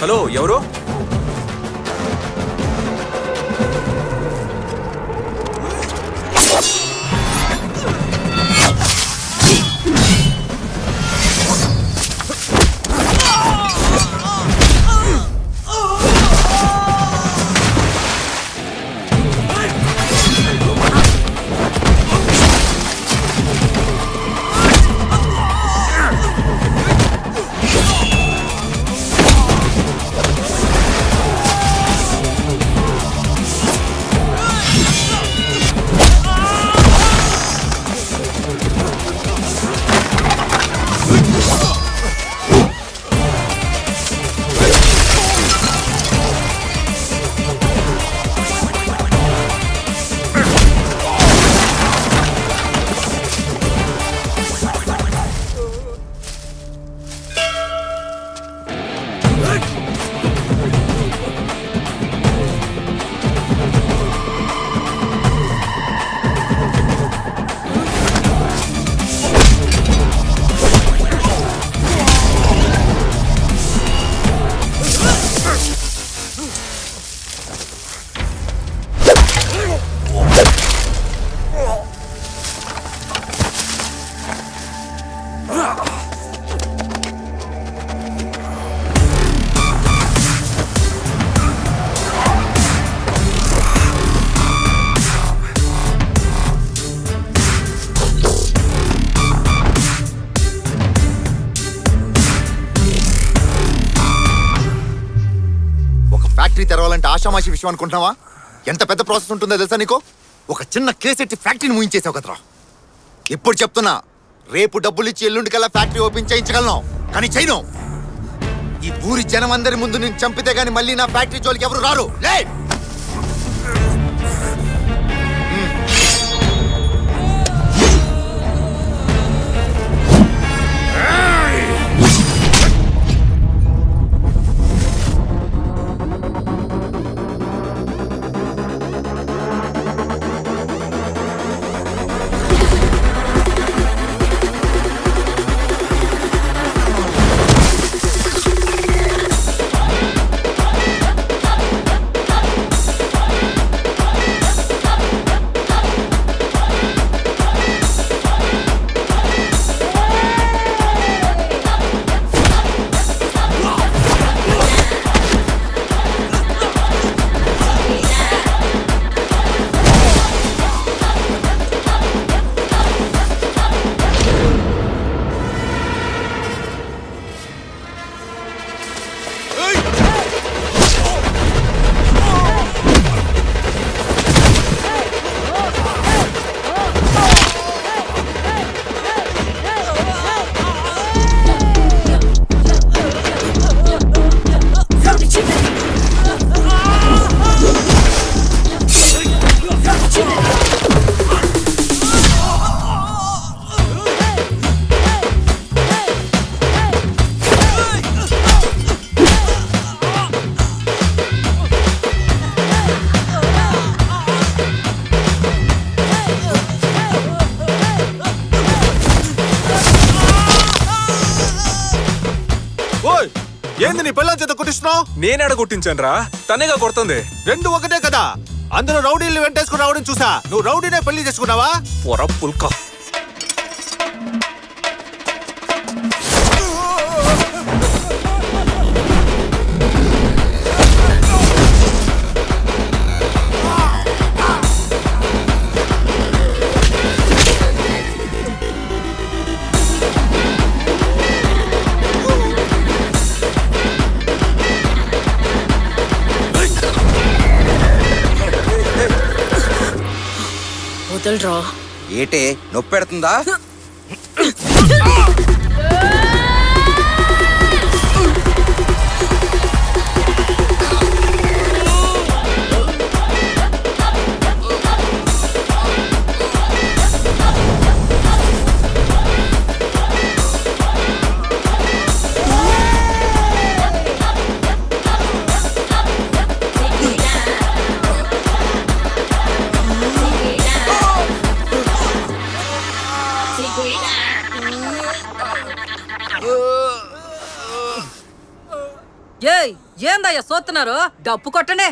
Hello, ఎవరు? Factory తెరవాలంటే ఆషామాషి విషయం అనుకుంటున్నావా? ఎంత పెద్ద ప్రాసెస్ ఉంటుందో తెలుసా నీకు? ఒక చిన్న కేసెట్టి ఫ్యాక్టరీని ముయించేసావు కదరా. ఇప్పుడు చెప్తున్నా, రేపు డబ్బులు ఇచ్చి ఎల్లుండికల్లా ఫ్యాక్టరీ ఓపెన్ చేయించగలను, కానీ చేయను. ఈ ఊరి జనం అందరి ముందు నేను చంపితే గానీ మళ్ళీ నా ఫ్యాక్టరీ జోలికి ఎవరు రారు. లే ఏంది నీ పిల్లల చేత కొట్టిస్తున్నావు? నేనేడ కొట్టించాను రా, తనేగా కొడుతుంది. రెండు ఒకటే కదా. అందులో రౌడీలు వెంటేసుకుని రావడం చూసా. నువ్వు రౌడీనే పెళ్లి చేసుకున్నావా? పొర పుల్క. ఏటే నొప్పి పెడుతుందా? ఏయ్ ఏందయ్యా సోతున్నారు? డప్పు కొట్టనే.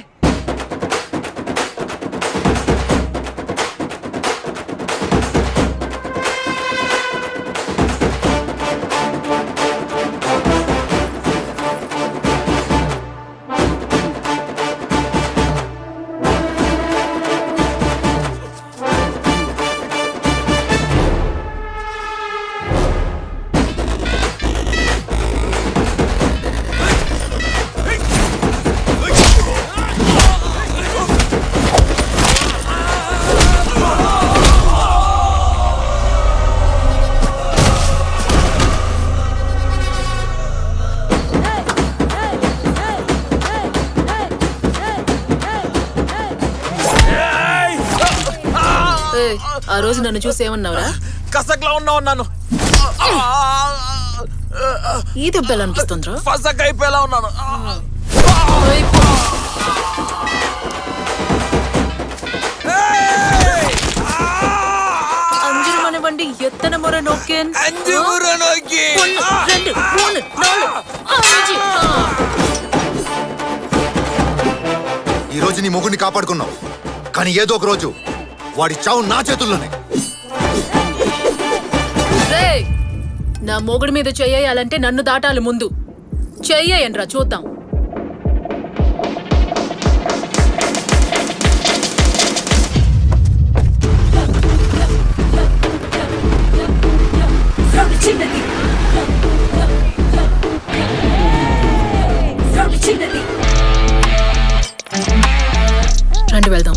ఏయ్, ఆ రోజు నన్ను చూసి ఏమన్నావురా? కసక్లా ఉన్నాను. ఈ దెబ్బలు అనిపిస్తుందిరా? ఫసక్ అయిపోయేలా ఉన్నాను. అంజురు మనవండి ఎత్తన మొర నొక్కేన్ అంజుమురనోకి. 1 2 3 4 ఈ రోజు నీ మొగుడిని కాపాడుకున్నావు, కానీ ఏదో ఒక రోజు వాడి చావు నా చేతుల్లోనే. రేయ్, నా మొగుడి మీద చెయ్యాలంటే నన్ను దాటాలి ముందు. చెయ్యండ్రా చూద్దాం. రండి వెళ్దాం.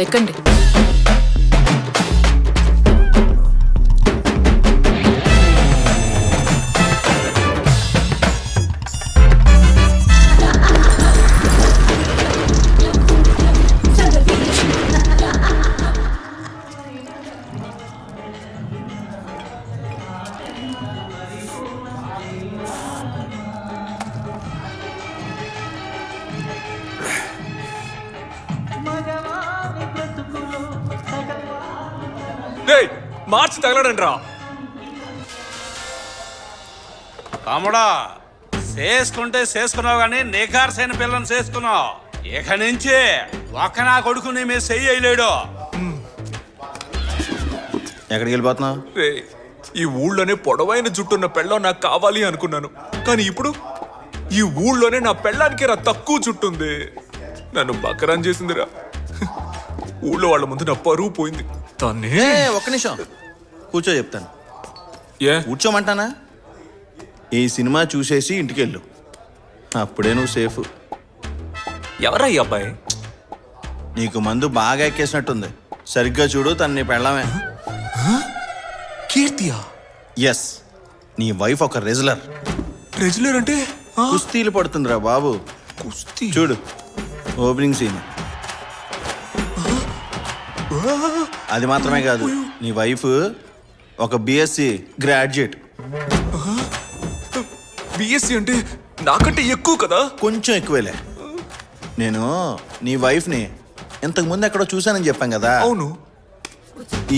ఎక్కండి. మార్చి తగలడండి రా. తమ్ముడా, చేసుకుంటే చేసుకున్నావు కానీ నిఖార్సైన పిల్లని చేసుకున్నావు. ఇక నుంచి ఒక్క నా కొడుకు నీ మీద చెయ్యి వేయలేడు. ఎక్కడికి వెళ్ళిపోతున్నావు? రే, ఈ ఊళ్ళోనే పొడవైన జుట్టున్న పెళ్ళం నాకు కావాలి అనుకున్నాను, కానీ ఇప్పుడు ఈ ఊళ్ళోనే నా పెళ్ళానికి రా తక్కువ జుట్టుంది. నన్ను బకరాన్ చేసిందిరా. ఊళ్ళో వాళ్ళ ముందు నా పరువు పోయింది. తనే ఒక్క నిమిషం కూర్చో, చెప్తాను. ఏ కూర్చోమంటానా? ఈ సినిమా చూసేసి ఇంటికెళ్ళు, అప్పుడే నువ్వు సేఫ్. ఎవరా ఈ అబ్బాయి? నీకు మందు బాగా ఎక్కేసినట్టుంది. సరిగ్గా చూడు, తను నీ పెళ్ళామే. కీర్తియా? ఎస్, నీ వైఫ్ ఒక రెజ్లర్. రెజ్యులర్ అంటే? కుస్తీలు పడుతుందిరా బాబు. కుస్తీ? చూడు, ఓపెనింగ్ సీన్. అది మాత్రమే కాదు, నీ వైఫ్ ఒక బిఎస్సి గ్రాడ్యుయేట్. బిఎస్సి అంటే నాకంటే ఎక్కువ కదా? కొంచెం ఎక్కువేలే. నేను నీ వైఫ్ని ఇంతకు ముందు ఎక్కడో చూశానని చెప్పాను కదా. అవును.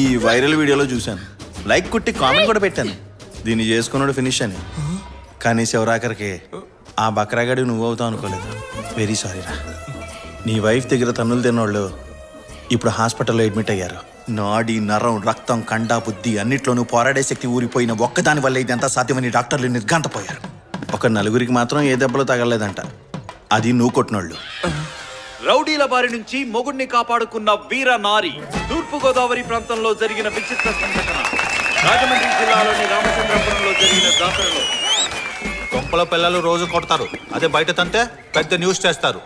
ఈ వైరల్ వీడియోలో చూశాను. లైక్ కుట్టి కామెంట్ కూడా పెట్టాను, దీన్ని చేసుకున్నాడు ఫినిష్ అని. కానీ శివరాకరికి ఆ బక్రాగాడి నువ్వు అవుతావు అనుకోలేదు. వెరీ సారీ రా. నీ వైఫ్ దగ్గర తన్నులు తిన్నోళ్ళు ఇప్పుడు హాస్పిటల్లో అడ్మిట్ అయ్యారు. నాడి, నరం, రక్తం, కండ, బుద్ధి అన్నిట్లోనూ పోరాడే శక్తి ఊరిపోయిన ఒక్కదాని వల్ల ఇదంతా సాధ్యమని డాక్టర్లు నిర్ఘాంతపోయారు. ఒక నలుగురికి మాత్రం ఏ దెబ్బలు తగలలేదంట, అది నువ్వు కొట్టినోళ్ళు. రౌడీల బారి నుంచి మొగుడిని కాపాడుకున్న వీర నారి. తూర్పుగోదావరి ప్రాంతంలో జరిగిన విచిత్ర సంఘటన. రాజమండ్రి జిల్లాలోని రామచంద్రపురంలో జరిగిన జాతరలో కొంపల పిల్లలు రోజు కొడతారు, అదే బయట తంటే పెద్ద న్యూస్ చేస్తారు.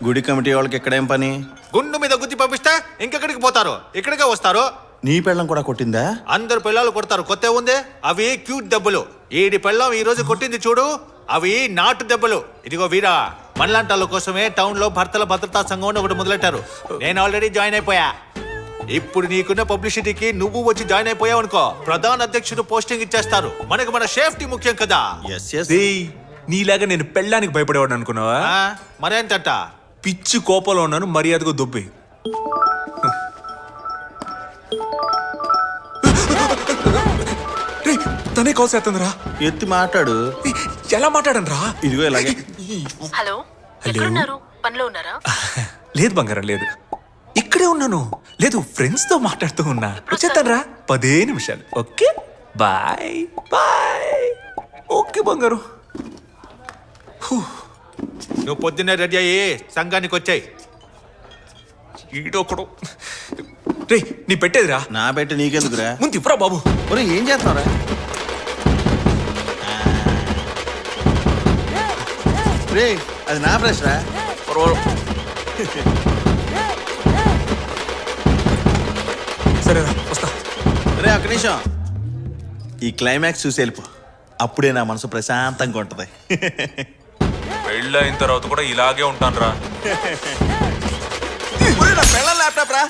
గుడి కమిటీ వాళ్ళకి ఎక్కడేం పని? గుండు మీద గుద్ది పంపిస్తే ఇంకెక్కడికి పోతారు? ఇక్కడికే వస్తారు. నీ పెళ్ళం కూడా కొట్టిందా? అందరు పిల్లలు కొడతారు, కొత్త ఉంది. అవి క్యూట్ దెబ్బలు. ఈడి పిల్లం ఈ రోజు కొట్టింది చూడు, అవి నాటు దెబ్బలు. ఇదిగో వీరా, మనలాంటి కోసమే టౌన్ లో భర్తల భద్రతా సంఘం ఒకటి మొదలెట్టారు. నేను ఆల్రెడీ జాయిన్ అయిపోయా. ఇప్పుడు నీకున్న పబ్లిసిటీకి నువ్వు వచ్చి జాయిన్ అయిపోయావు అనుకో, ప్రధాన అధ్యక్షుడు పోస్టింగ్ ఇచ్చేస్తారు. మనకు మన సేఫ్టీ ముఖ్యం కదా. నీలాగా నేను పెళ్ళానికి భయపడేవాడు అనుకున్నావా? మరేంటట? పిచ్చి కోపంలో ఉన్నాను, మర్యాదగా దుబ్బి. రే తనే కాల్ చేస్తుందిరా. ఎత్తి మాట్లాడు. ఎలా మాట్లాడను రా? ఇదిగో ఇలాగే. హలో ఎక్కడున్నారు? పనిలో ఉన్నారా? లేదు బంగారం లేదు, ఇక్కడే ఉన్నాను. లేదు ఫ్రెండ్స్ తో మాట్లాడుతూ ఉన్నా. వచ్చేస్తాను రా, 10 నిమిషాలు. Okay bye bye. ఓకే బంగారం. నువ్వు పొద్దున్నే రెడీ అయ్యి సంఘానికి వచ్చాయి. ఈడొకడు. రే నీ పెట్టేదిరా. నా పెట్టి నీకెందుకురా? ముందు ఇవ్వరా బాబు. ఒరేయ్, ఏం చేస్తున్నావురా? రే అది నా బ్రష్ రా. సరేరా వస్తా. రే ఒక్క నిమిషం, ఈ క్లైమాక్స్ చూసి వెళ్ళిపో. అప్పుడే నా మనసు ప్రశాంతంగా ఉంటది. పెళ్ళైన తర్వాత కూడా ఇలాగే ఉంటాను రా. నా పిల్లల ల్యాప్టాప్ రా.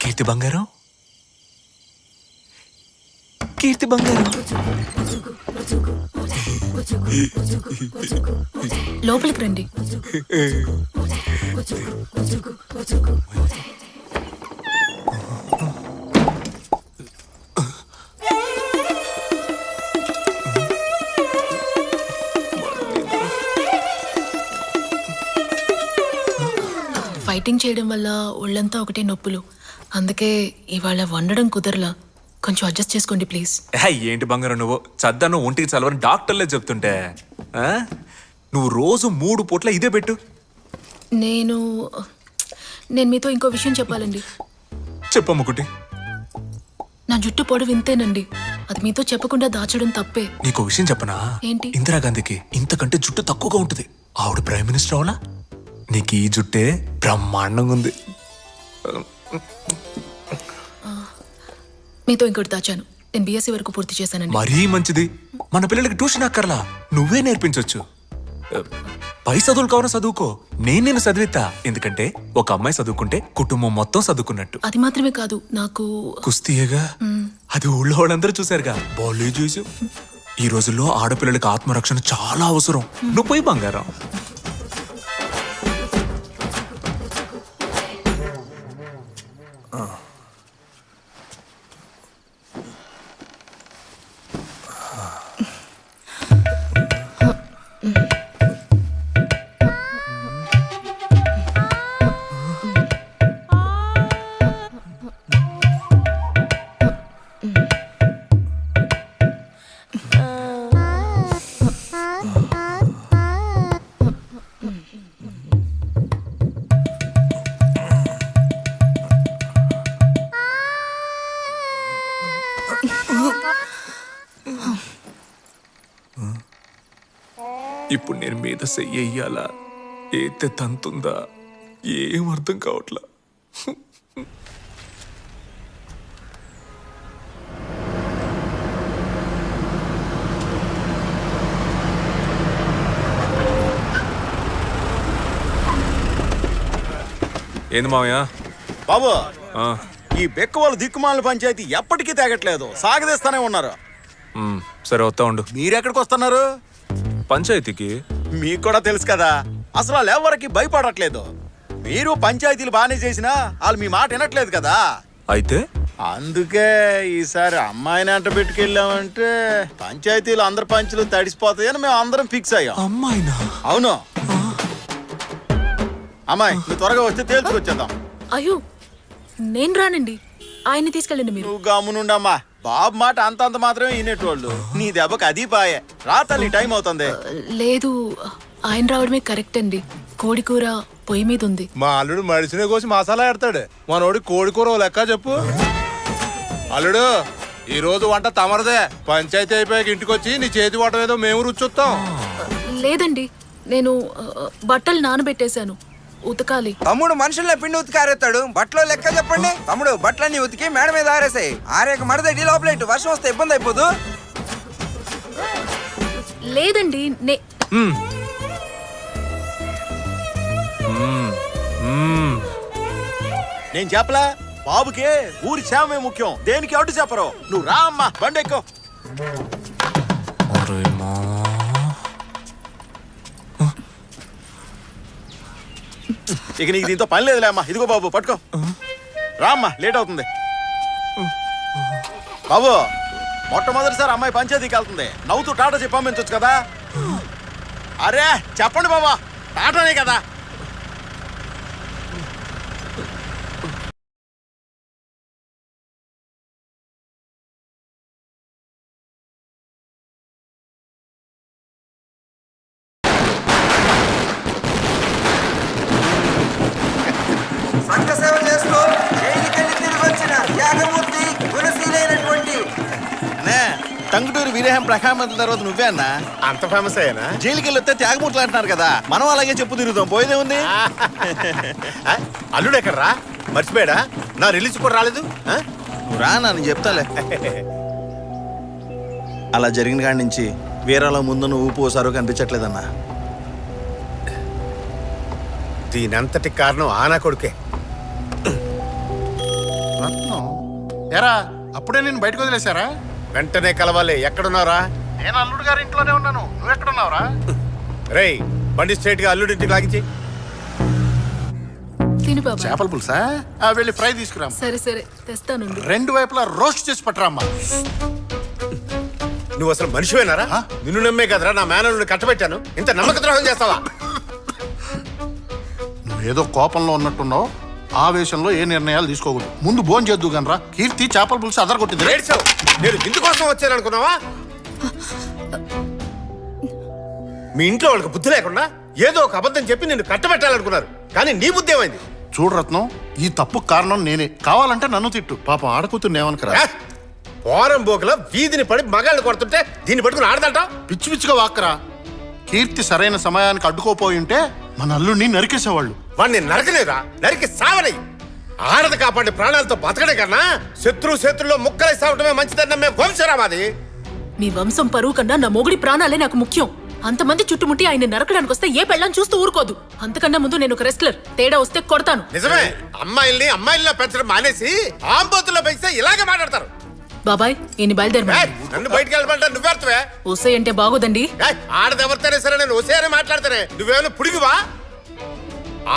కీర్తి బంగారం, కీర్తి బంగారం. లోపలికి రండి. ఫైటింగ్ చేయడం వల్ల ఒళ్ళంతా ఒకటే నొప్పులు. అందుకే ఇవాళ వండడం కుదరలా. కొంచెం అడ్జస్ట్ చేసుకోండి ప్లీజ్. ఏంటి బంగారం నువ్వు చద్దాను ఒంటికి చదవని డాక్టర్లే చెప్తుంటే నువ్వు రోజు 3 పూట్ల ఇదే పెట్టు. నేను మీతో ఇంకో విషయం చెప్పాలండి. చెప్పమ్మకుటి. నా జుట్టు పొడవు ఇంతేనండి. అది మీతో చెప్పకుండా దాచడం తప్పే. నీకు విషయం చెప్పనా? ఏంటి? ఇందిరాగాంధీకి ఇంతకంటే జుట్టు తక్కువగా ఉంటుంది. ఆవిడ ప్రైమ్ మినిస్టర్ అవునా? నీకు ఈ జుట్టే బ్రహ్మాండంగా ఉంది. మీతో ఇంకోటి దాచాను. నేను బీఎస్సీ వరకు పూర్తి చేశానండి. మరీ మంచిది. మన పిల్లలకి ట్యూషన్ అక్కర్లా, నువ్వే నేర్పించొచ్చు. పై చదువులు కావాలని చదువుకో, నేను చదివిస్తా. ఎందుకంటే ఒక అమ్మాయి చదువుకుంటే కుటుంబం మొత్తం చదువుకున్నట్టు. అది మాత్రమే కాదు, నాకు కుస్తీయేగా. అది ఊళ్ళో వాళ్ళందరూ చూశారుగా. బాలే చూసి. ఈ రోజుల్లో ఆడపిల్లలకి ఆత్మరక్షణ చాలా అవసరం. నువ్వు పోయి బంగారం. ఇప్పుడు నేను మీద చెయ్యాలా, ఏతే తంతుందా, ఏం అర్థం కావట్లా. ఏంది మావయ్య? బాబు, ఆ, ఈ బెక్క వాళ్ళు దిక్కుమాల పంచాయతీ ఎప్పటికీ తేగట్లేదు. సాగదీస్తానే ఉన్నారు. సరే వస్తా ఉండు. మీరెక్కడికి వస్తున్నారు? పంచాయతీకి. మీకు కూడా తెలుసు కదా, అసలు వాళ్ళు ఎవరికి భయపడట్లేదు. మీరు పంచాయతీలు బాగానే చేసినా వాళ్ళు మీ మాట వినట్లేదు కదా. అయితే అందుకే ఈసారి అమ్మాయిని అంట పెట్టుకెళ్ళామంటే పంచాయతీలు అందరు పంచులు తడిసిపోతాయని మేము అందరం ఫిక్స్ అయ్యాం. అమ్మాయినా? అవును. అమ్మాయి, నువ్వు త్వరగా వస్తే తేల్చుకొచ్చేద్దాం. అయ్యో నేను రానండి, ఆయన్ని తీసుకెళ్ళండి మీరు. నువ్వు గమ్మునుండమ్మా. బాబు మాట అంతంత మాత్రమే వినేటోళ్ళు. నీ దెబ్బకి అది పాయే. రా తల్లి, టైం అవుతుంది. లేదు, ఆయన రావడమే కరెక్ట్ అండి. కోడి కూర పొయ్యి మీద ఉంది. మా అల్లుడు మడిసినే కోసి మసాలా ఎడతాడు. మనోడి కోడి కూర ఓ లెక్క చెప్పు. అల్లుడు, ఈ రోజు వంట తమరదే. పంచాయతీ అయిపోయాక ఇంటికొచ్చి నీ చేతి వంట ఏదో మేము రుచొస్తాం. లేదండి, నేను బట్టలు నానబెట్టేశాను, ఉతకాలి. తమ్ముడు మనుషుల్లో పిండి ఉతికారేస్తాడు, బట్టలో లెక్క చెప్పండి. తమ్ముడు బట్టలన్నీ ఉతికి మేడ మీద ఆరేసాయి. ఆరేక మడదడి లోపల వర్షం వస్తే ఇబ్బంది అయిపోదు. లేదండి, నేను చెప్పలా, బాబుకే ఊరి క్షేమమే ముఖ్యం, దేనికి అడ్డు చెప్పరు. నువ్వు రా అమ్మా, బండి ఎక్కు. ఇక నీకు దీంతో పని లేదులే అమ్మా. ఇదిగో బాబు పట్టుకో. రా అమ్మా, లేట్ అవుతుంది. బాబు మొట్టమొదటిసారి అమ్మాయి పంచాయతీకి వెళ్తుంది, నవ్వుతూ టాటా చెప్పి పంపించవచ్చు కదా. అరే చెప్పండి బాబా, టాటానే కదా. సంఘ సేవ చేస్తూ జైలుకెళ్ళి తిరిగి వచ్చిన త్యాగమూర్తి గుణశీలైనటువంటి టంగుటూరు వీరేహం ప్రఖామంత్రి తర్వాత నువ్వే అన్నా అంత ఫేమస్ అయ్యానా? జైలుకి వెళ్ళి వస్తే త్యాగమూర్తులు అంటున్నారు కదా, మనం అలాగే చెప్పు తిరుగుతాం, పోయేదే ఉంది. అల్లుడు ఎక్కడరా? మర్చిపోయాడా? నా రిలీజ్ కూడా రాలేదు. నువ్వు రా నేను చెప్తాలే. అలా జరిగిన కాడి నుంచి వీరాలో ముందు నువ్వు ఊపు ఓసారో కనిపించట్లేదన్నా. దీనంతటి కారణం ఆనా కొడుకే. ఎరా అప్పుడే నేను బయటకు వదిలేశారా? వెంటనే కలవాలి. ఎక్కడున్నారా? నేను అల్లుడు గారి ఇంట్లోనే ఉన్నాను. నువ్వు ఎక్కడున్నావురా? రేయ్ బండి స్ట్రైట్ గా అల్లుడి ఇంటికి లాగించి. తిను బాబా. చేపల పులుసా? వెళ్ళి ఫ్రై తీసుకురా. సరే సరే తెస్తాను. రెండు వైపులా రోస్ట్ చేసి పట్టరామ్మా. నువ్వు అసలు మనిషివేనారా? నిన్ను నమ్మే కదరా నా మేనల్ని కట్టబెట్టాను. ఇంత నమ్మక ద్రోహం చేస్తావా? నువ్వేదో కోపంలో ఉన్నట్టున్నావు, ఆవేశంలో ఏ నిర్ణయాలు తీసుకోకూడదు. ముందు భోజనం చేద్దు గనరా. కీర్తి చేపల పులుసు అదరగొట్టింది. ఏడ్చావు. నేను ఇందుకోసం వచ్చాను అనుకున్నావా? మీ ఇంట్లో వాళ్ళకి బుద్ధి లేకుండా ఏదో ఒక అబద్ధం చెప్పి నిన్ను కట్టబెట్టాలనుకున్నారు, కానీ నీ బుద్ధి ఏమైంది? చూడు రత్నం, ఈ తప్పు కారణం నేనే. కావాలంటే నన్ను తిట్టు, పాపం ఆడకూతురు ఏమనుకరా. పోరం బోకల వీధిని పడి మగాళ్ళు కొడుతుంటే దీన్ని పట్టుకుని ఆడదంట. పిచ్చి పిచ్చిగా వాక్కరా. కీర్తి సరైన సమయానికి అడ్డుకోపోయి ఉంటే మన అల్లుడిని నరికేసేవాళ్ళు. వాడిని నరకలేదా? నరికి సావని. ఆడది కాపాడి ప్రాణాలతో బతకడే కన్నా శత్రులో ముక్కలై సావటమే మంచిదన్న మేము వంశరా మాది. మీ వంశం పరువు కన్నా నా మొగుడి ప్రాణాలే నాకు ముఖ్యం. అంతమంది చుట్టుముట్టి ఆయన నరకడానికి వస్తే ఏ పెళ్ళని చూస్తూ ఊరుకోదు. అంతకన్నా ముందు నేను ఒక రెస్లర్, తేడా వస్తే కొడతాను. నిజమే, అమ్మాయిల్లో పెంచడం మానేసి ఆంబోతుల్లో పెంచితే ఇలాగే మాట్లాడతారు. బాబాయ్ ఈయన బయలుదేరి. నన్ను బయటికి వెళ్ళమంటా నువ్వెడతావే? ఓసే అంటే బాగోదండి. ఆడదెవరితేనే సరే నేను ఒసేనే మాట్లాడతానే. నువ్వేమైనా పుడిగివా?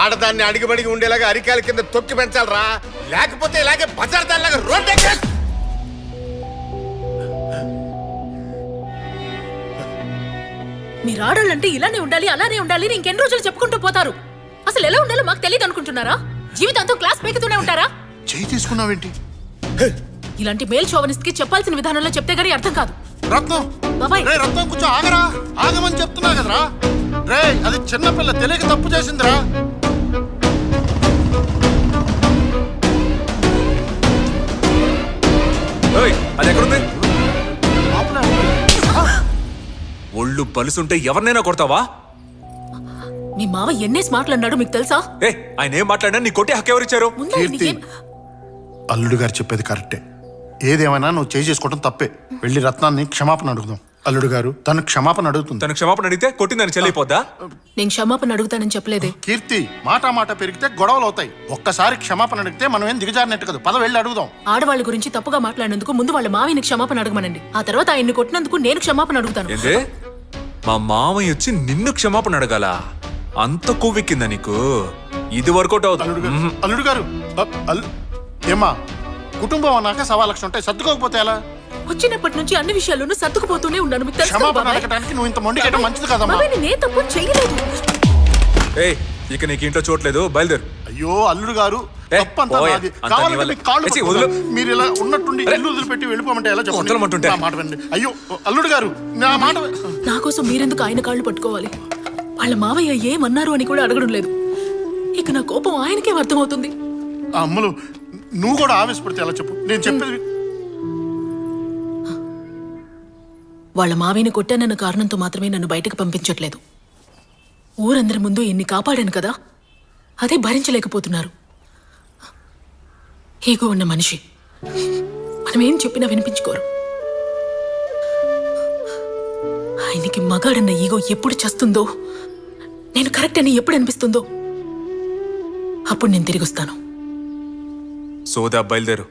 ఆడదాన్ని అడిగిబడిగి ఉండేలాగా అరికాల కింద తొక్కి పెంచాలరా, లేకపోతే ఇలాగే బజార్దాల్లాగా రోడ్డు ఎక్కే. మీరు ఆడాలంటే ఇలానే ఉండాలి, అలానే ఉండాలి, ఇంకెన్ని రోజులు చెప్పుకుంటూ పోతారు. అసలు ఎలా ఉండాలో మాకు తెలియదు అనుకుంటున్నారా? జీవితాంతం క్లాస్ పెక్కుతూనే ఉంటారా? చేయి తీసుకున్నావేంటి? ఇలాంటి మేల్ షోవనిస్ట్ కి చెప్పాల్సిన విధానంలో చెప్తే గానీ అర్థం కాదు. రత్నం బాబాయ్ రే, రత్నం కొంచెం ఆగరా. ఆగమని చెప్తున్నా కదరా. రే అది చిన్నపిల్ల, తెలియక తప్పు చేసిందిరా. అది ఎక్కడుంది? ఒళ్ళు పలుసుంటే ఎవరినైనా కొడతావా? మీ మావ ఎన్నేసి మాట్లాడినాడు మీకు తెలుసా? ఏ ఆయన ఏం మాట్లాడినా నీ కొట్టే హక్కు ఎవరిచ్చారు? ముందు ఆయన్ని కీర్తి, ఏం- అల్లుడు గారు చెప్పేది కరెక్టే. ఏదేమైనా నువ్వు చేయి చేసుకోవడం తప్పే. వెళ్ళి రత్నాన్ని క్షమాపణ అడుగుదాం. అల్లుడు గారు తను క్షమాపణ అడుగుతుంది. తను క్షమాపణ అడిగితే కొట్టిందని చెల్లిపోద్దా? నేను క్షమాపణ అడుగుతానని చెప్పలేదే. కీర్తి, మాట పెరిగితే గొడవలు అవుతాయి. ఒక్కసారి క్షమాపణ అడిగితే మనం ఏం దిగజారినట్టు కదా. పద వెళ్ళి అడుగుదాం. ఆడవాళ్ళ గురించి తప్పుగా మాట్లాడినందుకు ముందు వాళ్ళ మావిని క్షమాపణ అడగమనండి. ఆ తర్వాత ఆయన్ని కొట్టినందుకు నేను క్షమాపణ అడుగుతాను. ఏందే మా మామయ్య వచ్చి నిన్ను క్షమాపణ అడగాల? అంత కొవ్వెక్కిందా నీకు? ఇది వర్కౌట్ అల్లుడు గారు, అవుతుంది. అల్లుడు గారు ఏమా, కుటుంబం అన్నాక 1,00,000 ఉంటాయి. సర్దుకోకపోతే ఎలా? వచ్చినప్పటి నుంచి అన్ని విషయాల్లోనూ సర్దుకుపోతూనే ఉన్నాను. మీకు తెలుసు కదా క్షమాపణ బాబాయ్? అడగడానికి నువ్వు ఇంత మొండికేయడం మంచిది కదమ్మా. బాబాయ్, నేనే తప్పు చేయలేదు. ఏయ్ ఇక నీకు ఇంట్లో చూడలేదు, బయలుదేరు. అయ్యో అల్లుడు గారు, ఏ, తప్పంతా పోయే. నాది. అంతా కావాలంటే నీ వల్లే. మీకు కాళ్ళు ఏచి, పట్టుకుంటా. వదిలు. మీరు ఇలా ఉన్నట్టుండి ఇల్లు వదిలిపెట్టి వెళ్ళిపోమంటే ఎలా చెప్పండి? వదలమంటుంటే. నా మాట వినండి. అయ్యో అల్లుడు గారు, నా మాట నా కోసం మీరెందుకు ఆయన కాళ్ళు పట్టుకోవాలి? వాళ్ళ మావయ్య ఏమన్నారు అని కూడా అడగడం లేదు. ఇక నా కోపం ఆయనకే అర్థమవుతుంది. అమ్మలు, నువ్వు కూడా ఆవేశపడితే ఎలా చెప్పు? నేను చెప్పేది వాళ్ళ మావయ్యని కొట్టానన్న కారణంతో మాత్రమే నన్ను బయటకు పంపించట్లేదు. ఊరందరి ముందు ఎన్ని కాపాడాను కదా, అదే భరించలేకపోతున్నారు. ఈగో ఉన్న మనిషి మనం ఏం చెప్పినా వినిపించుకోరు. ఆయనకి మగాడన్న ఈగో ఎప్పుడు చస్తుందో, నేను కరెక్ట్ అని ఎప్పుడు అనిపిస్తుందో అప్పుడు నేను తిరిగి వస్తాను. సోదా బయలుదేరు